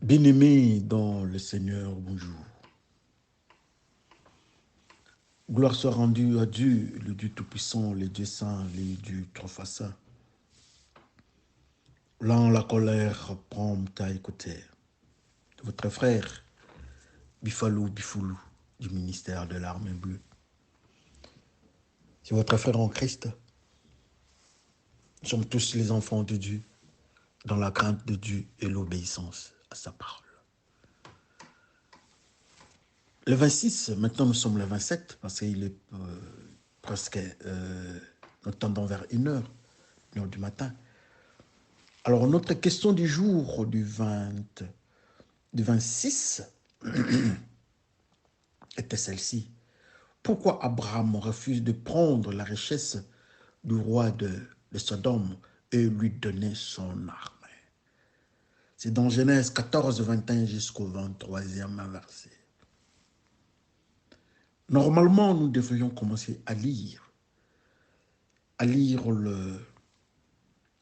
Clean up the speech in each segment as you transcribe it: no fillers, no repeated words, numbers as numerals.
Bien-aimés dans le Seigneur, bonjour. Gloire soit rendue à Dieu, le Dieu Tout-Puissant, le Dieu Saint, le Dieu Trois-Façons. Là, la colère prompte à écouter. Votre frère, Bifalou Bifoulou, du ministère de l'Armée Bleue. C'est votre frère en Christ. Nous sommes tous les enfants de Dieu, dans la crainte de Dieu et l'obéissance à sa parole. Le 26, maintenant nous sommes le 27, parce qu'il est presque, nous tendons vers 1h du matin. Alors, notre question du jour du 26 était celle-ci. Pourquoi Abraham refuse de prendre la richesse du roi de Sodome et lui donner son armée? C'est dans Genèse 14, 21 jusqu'au 23e verset. Normalement, nous devrions commencer à lire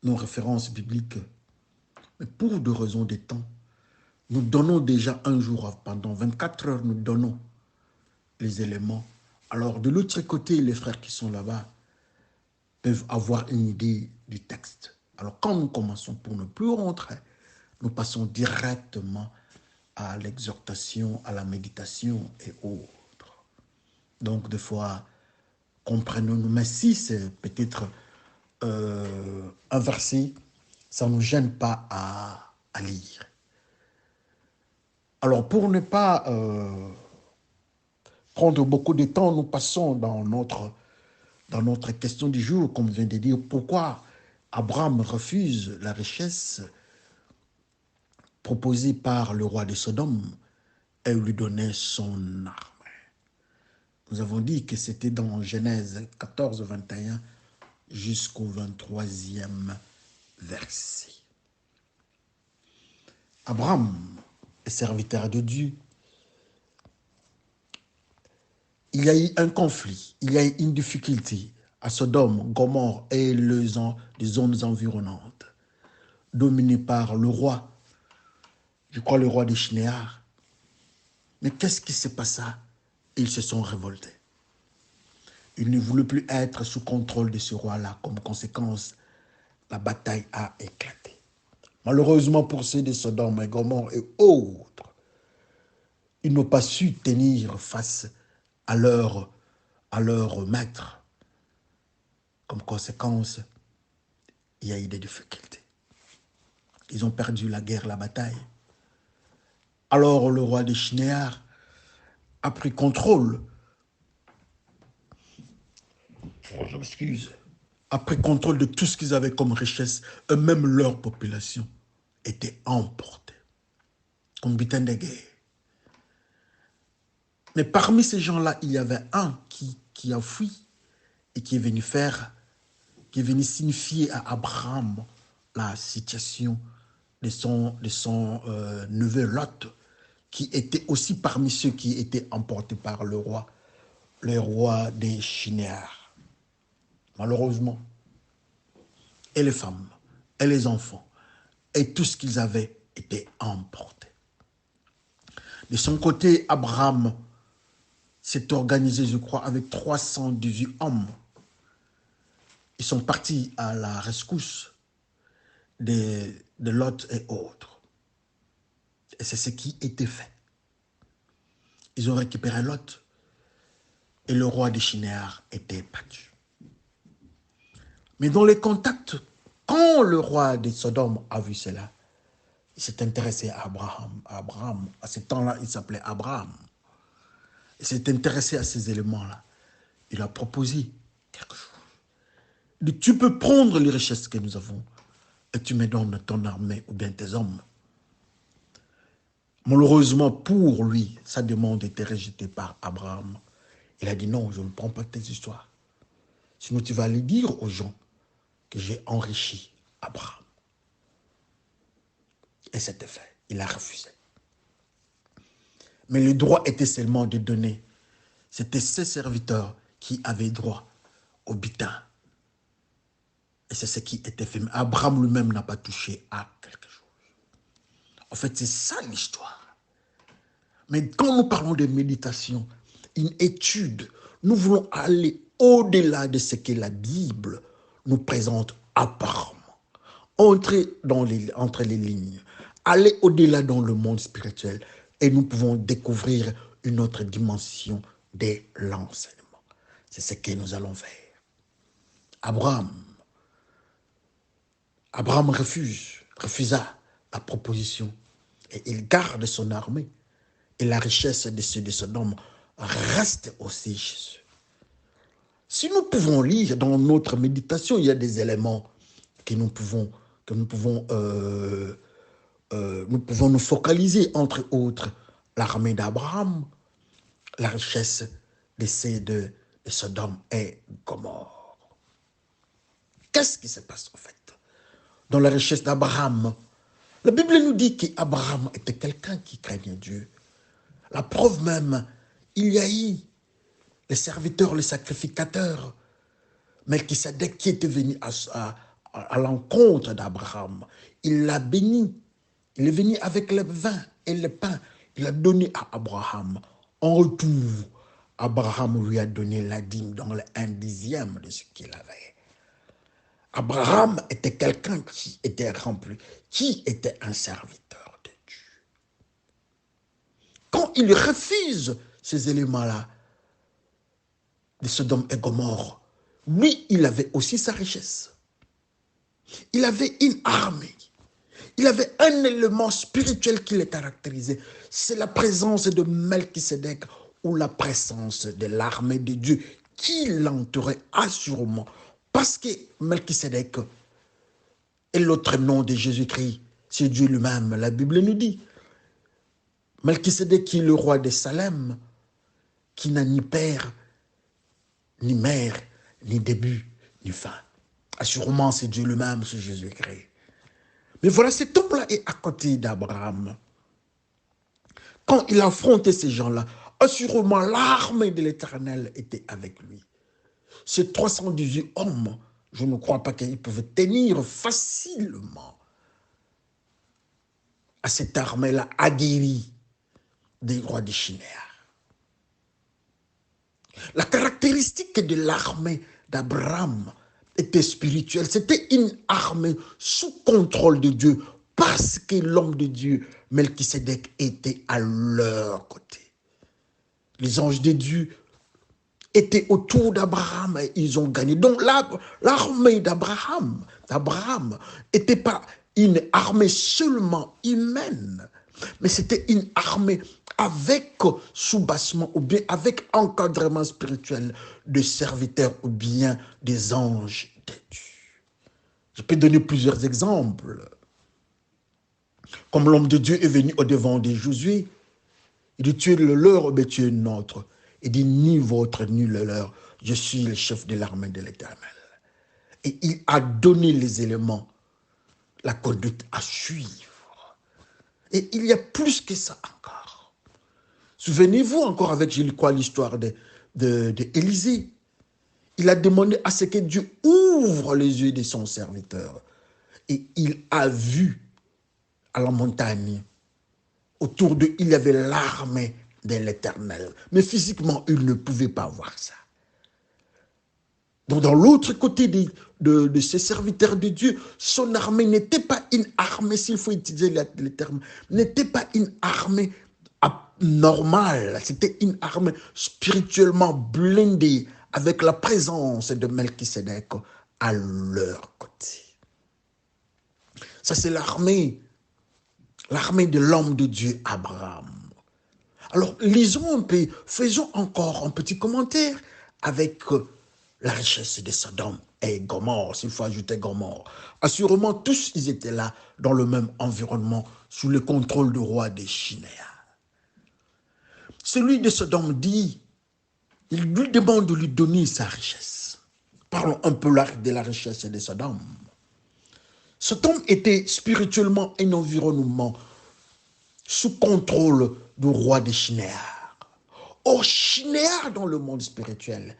nos références bibliques. Mais pour des raisons de temps, nous donnons déjà un jour, pendant 24 heures, nous donnons les éléments. Alors, de l'autre côté, les frères qui sont là-bas peuvent avoir une idée du texte. Alors, quand nous commençons, pour ne plus rentrer, nous passons directement à l'exhortation, à la méditation et autres. Donc, des fois, comprenons-nous. Mais si c'est peut-être un verset, ça ne nous gêne pas à lire. Alors, pour ne pas prendre beaucoup de temps, nous passons dans notre question du jour, comme je viens de dire, pourquoi Abraham refuse la richesse proposée par le roi de Sodome et lui donnait son armée. Nous avons dit que c'était dans Genèse 14, 21 jusqu'au 23e verset. Abraham est serviteur de Dieu. Il y a eu un conflit, il y a eu une difficulté à Sodome, Gomorrhe et les zones environnantes, dominées par le roi, je crois le roi des Shinéars. Mais qu'est-ce qui s'est passé? Ils se sont révoltés. Ils ne voulaient plus être sous contrôle de ce roi-là. Comme conséquence, la bataille a éclaté. Malheureusement pour ceux de Sodome et Gomorrhe et autres, ils n'ont pas su tenir face à leur maître. Comme conséquence, il y a eu des difficultés. Ils ont perdu la guerre, la bataille. Alors le roi des Shinéars a pris contrôle. Je m'excuse. A pris contrôle de tout ce qu'ils avaient comme richesse. Eux-mêmes, leur population était emportée comme butin de guerre. Mais parmi ces gens-là, il y avait un qui a fui et qui est venu signifier à Abraham la situation de son neveu Lot, qui était aussi parmi ceux qui étaient emportés par le roi des Shinéars. Malheureusement, et les femmes, et les enfants, et tout ce qu'ils avaient été emportés. De son côté, Abraham s'est organisé, je crois, avec 318 hommes. Ils sont partis à la rescousse de Lot et autres. Et c'est ce qui était fait. Ils ont récupéré Lot et le roi des Shinéars était battu. Mais dans les contacts, quand le roi de Sodome a vu cela, il s'est intéressé à Abraham. À ce temps-là, il s'appelait Abraham. Il s'est intéressé à ces éléments-là. Il a proposé quelque chose. Il dit, tu peux prendre les richesses que nous avons et tu me donnes ton armée ou bien tes hommes. Malheureusement pour lui, sa demande était rejetée par Abraham. Il a dit non, je ne prends pas tes histoires. Sinon tu vas aller dire aux gens que j'ai enrichi Abraham. Et c'était fait. Il a refusé. Mais le droit était seulement de donner. C'était ses serviteurs qui avaient droit au butin. Et c'est ce qui était fait. Mais Abraham lui-même n'a pas touché à quelque chose. En fait, c'est ça l'histoire. Mais quand nous parlons de méditation, une étude, nous voulons aller au-delà de ce que la Bible nous présente apparemment. Entrer entre les lignes, aller au-delà dans le monde spirituel et nous pouvons découvrir une autre dimension de l'enseignement. C'est ce que nous allons faire. Abraham refusa la proposition et il garde son armée et la richesse de ceux de Sodome reste aussi chez eux. Si nous pouvons lire dans notre méditation, il y a des éléments que nous pouvons nous focaliser, entre autres, l'armée d'Abraham, la richesse de ceux de Sodome et Gomorrhe. Qu'est-ce qui se passe en fait dans la richesse d'Abraham? La Bible nous dit qu'Abraham était quelqu'un qui craignait Dieu. La preuve même, il y a eu les serviteurs, les sacrificateurs, Melchisedec qui était venu à l'encontre d'Abraham. Il l'a béni. Il est venu avec le vin et le pain. Il a donné à Abraham. En retour, Abraham lui a donné la dîme dans le 1/10 de ce qu'il avait. Abraham était quelqu'un qui était rempli, qui était un serviteur de Dieu. Quand il refuse ces éléments-là de Sodome et Gomorrhe, lui, il avait aussi sa richesse. Il avait une armée. Il avait un élément spirituel qui le caractérisait. C'est la présence de Melchisedec ou la présence de l'armée de Dieu qui l'entourait assurément. Parce que Melchisedec est l'autre nom de Jésus-Christ. C'est Dieu lui-même. La Bible nous dit. Melchisedec qui est le roi de Salem, qui n'a ni père, ni mère, ni début, ni fin. Assurément, c'est Dieu lui-même, c'est Jésus-Christ. Mais voilà, cet homme-là est à côté d'Abraham. Quand il affrontait ces gens-là, assurément, l'armée de l'Éternel était avec lui. Ces 318 hommes, je ne crois pas qu'ils pouvaient tenir facilement à cette armée-là aguerrie des rois de Shinéar. La caractéristique de l'armée d'Abraham était spirituelle. C'était une armée sous contrôle de Dieu parce que l'homme de Dieu, Melchisedec, était à leur côté. Les anges de Dieu étaient autour d'Abraham et ils ont gagné. Donc l'armée d'Abraham n'était pas une armée seulement humaine, mais c'était une armée avec soubassement ou bien avec encadrement spirituel de serviteurs ou bien des anges de Dieu. Je peux donner plusieurs exemples. Comme l'homme de Dieu est venu au-devant de Josué, il dit, tu es le leur, mais tu es notre. Il dit, ni votre, ni le leur. Je suis le chef de l'armée de l'Éternel. Et il a donné les éléments, la conduite à suivre. Et il y a plus que ça encore. Souvenez-vous encore avec, je crois, l'histoire d'Élisée. Il a demandé à ce que Dieu ouvre les yeux de son serviteur. Et il a vu à la montagne, autour d'eux, il y avait l'armée de l'Éternel. Mais physiquement, il ne pouvait pas voir ça. Donc, dans l'autre côté de ces serviteurs de Dieu, son armée n'était pas une armée, s'il faut utiliser le terme, n'était pas une armée normale. C'était une armée spirituellement blindée avec la présence de Melchisedec à leur côté. Ça, c'est l'armée de l'homme de Dieu, Abraham. Alors, lisons un peu, faisons encore un petit commentaire avec la richesse de Sodome et Gomorrhe, s'il faut ajouter Gomorrhe. Assurément, tous, ils étaient là, dans le même environnement, sous le contrôle du roi de Shinéar. Celui de Sodome dit, il lui demande de lui donner sa richesse. Parlons un peu de la richesse de Sodome. Sodome était spirituellement un environnement sous contrôle du roi de Shinéar. Or, Shinéar dans le monde spirituel,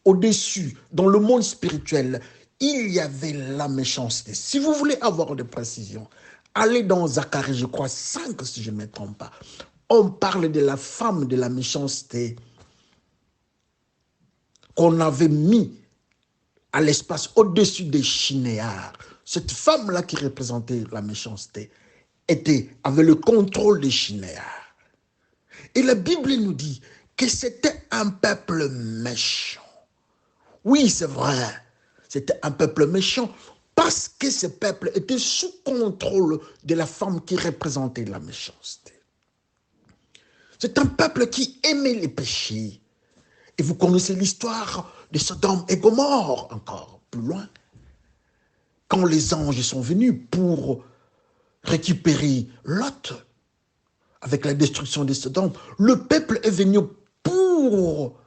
au-dessus, dans le monde spirituel, il y avait la méchanceté. Si vous voulez avoir des précisions, Allez dans Zacharie, je crois, 5, si je ne me trompe pas. On parle de la femme de la méchanceté qu'on avait mis à l'espace au-dessus des chinéards. Cette femme-là qui représentait la méchanceté avait le contrôle des chinéards. Et la Bible nous dit que c'était un peuple méchant. Oui, c'est vrai, c'était un peuple méchant parce que ce peuple était sous contrôle de la femme qui représentait la méchanceté. C'est un peuple qui aimait les péchés. Et vous connaissez l'histoire de Sodome et Gomorrhe encore plus loin. Quand les anges sont venus pour récupérer Lot, avec la destruction de Sodome, le peuple est venu pour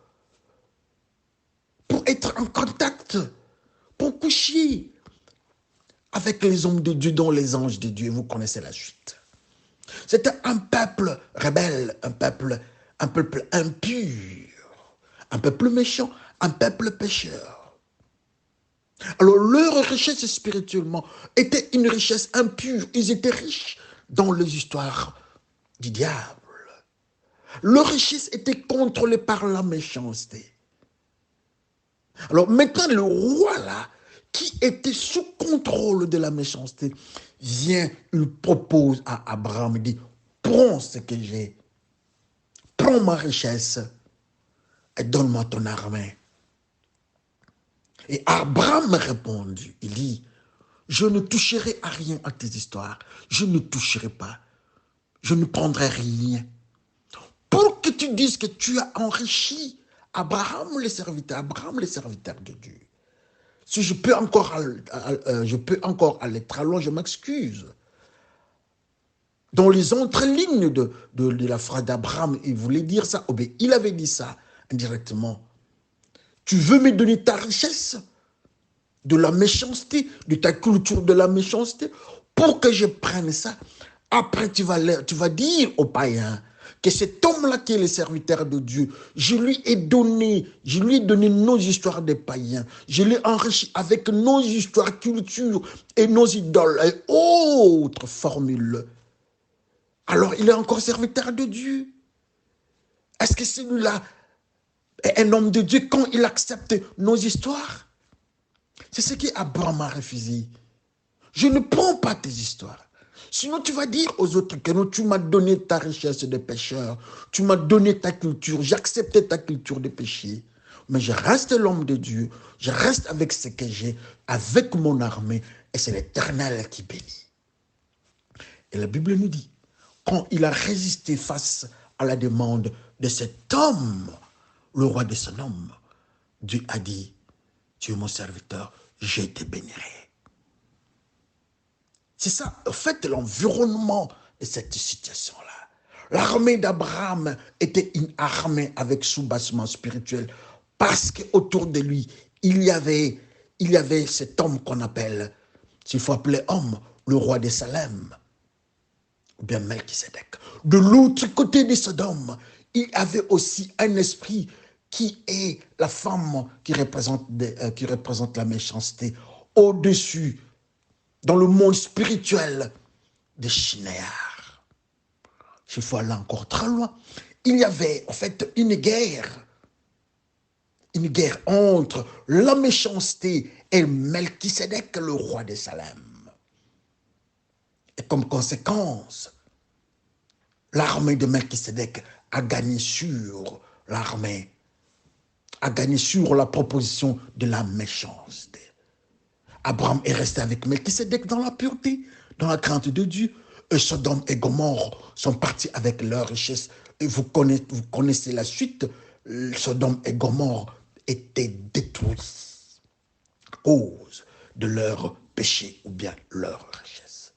être en contact, pour coucher avec les hommes de Dieu, dont les anges de Dieu. Vous connaissez la suite. C'était un peuple rebelle, un peuple impur, un peuple méchant, un peuple pécheur. Alors leur richesse spirituellement était une richesse impure. Ils étaient riches dans les histoires du diable. Leur richesse était contrôlée par la méchanceté. Alors maintenant, le roi là, qui était sous contrôle de la méchanceté, vient, il propose à Abraham, il dit, prends ce que j'ai, prends ma richesse et donne-moi ton armée. Et Abraham répondit, il dit, je ne toucherai à rien à tes histoires, je ne toucherai pas, je ne prendrai rien. Pour que tu dises que tu as enrichi Abraham le serviteur de Dieu. Si je peux encore aller très loin, je m'excuse. Dans les entrelignes de la phrase d'Abraham, il voulait dire ça. Oh bien, il avait dit ça indirectement. Tu veux me donner ta richesse de la méchanceté, de ta culture de la méchanceté, pour que je prenne ça. Après, tu vas dire aux païens que cet homme-là qui est le serviteur de Dieu, je lui ai donné nos histoires des païens. Je l'ai enrichi avec nos histoires, cultures et nos idoles et autres formules. Alors, il est encore serviteur de Dieu. Est-ce que celui-là est un homme de Dieu quand il accepte nos histoires? C'est ce qu'Abraham a refusé. Je ne prends pas tes histoires. Sinon, tu vas dire aux autres que non, tu m'as donné ta richesse de pécheur, tu m'as donné ta culture, j'ai accepté ta culture de péché, mais je reste l'homme de Dieu, je reste avec ce que j'ai, avec mon armée, et c'est l'Éternel qui bénit. Et la Bible nous dit, quand il a résisté face à la demande de cet homme, le roi de son homme, Dieu a dit, tu es mon serviteur, je te bénirai. C'est ça, en fait, l'environnement de cette situation-là. L'armée d'Abraham était une armée avec soubassement spirituel parce qu'autour de lui, il y avait cet homme qu'on appelle, s'il faut appeler homme, le roi de Salem, ou bien Melchisedec. De l'autre côté de Sodome, il y avait aussi un esprit qui est la femme qui représente la méchanceté au-dessus dans le monde spirituel des chinéards. Il faut aller encore très loin. Il y avait en fait une guerre entre la méchanceté et Melchisedec, le roi de Salem. Et comme conséquence, l'armée de Melchisedec a gagné sur l'armée, a gagné sur la proposition de la méchanceté. Abraham est resté avec Melchisedec dans la pureté, dans la crainte de Dieu. Et Sodome et Gomorrhe sont partis avec leur richesse. Et vous connaissez la suite. Sodome et Gomorrhe étaient détruits à cause de leur péché ou bien leur richesse.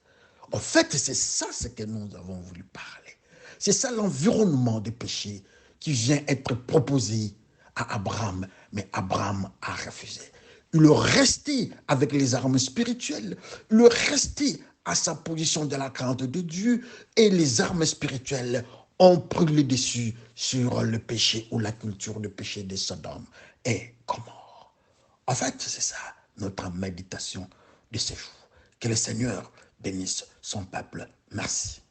En fait, c'est ça ce que nous avons voulu parler. C'est ça l'environnement des péchés qui vient être proposé à Abraham. Mais Abraham a refusé. Il est resté avec les armes spirituelles. Il est resté à sa position de la crainte de Dieu. Et les armes spirituelles ont pris le dessus sur le péché ou la culture de péché de Sodome et Gomorrhe. En fait, c'est ça notre méditation de ce jour. Que le Seigneur bénisse son peuple. Merci.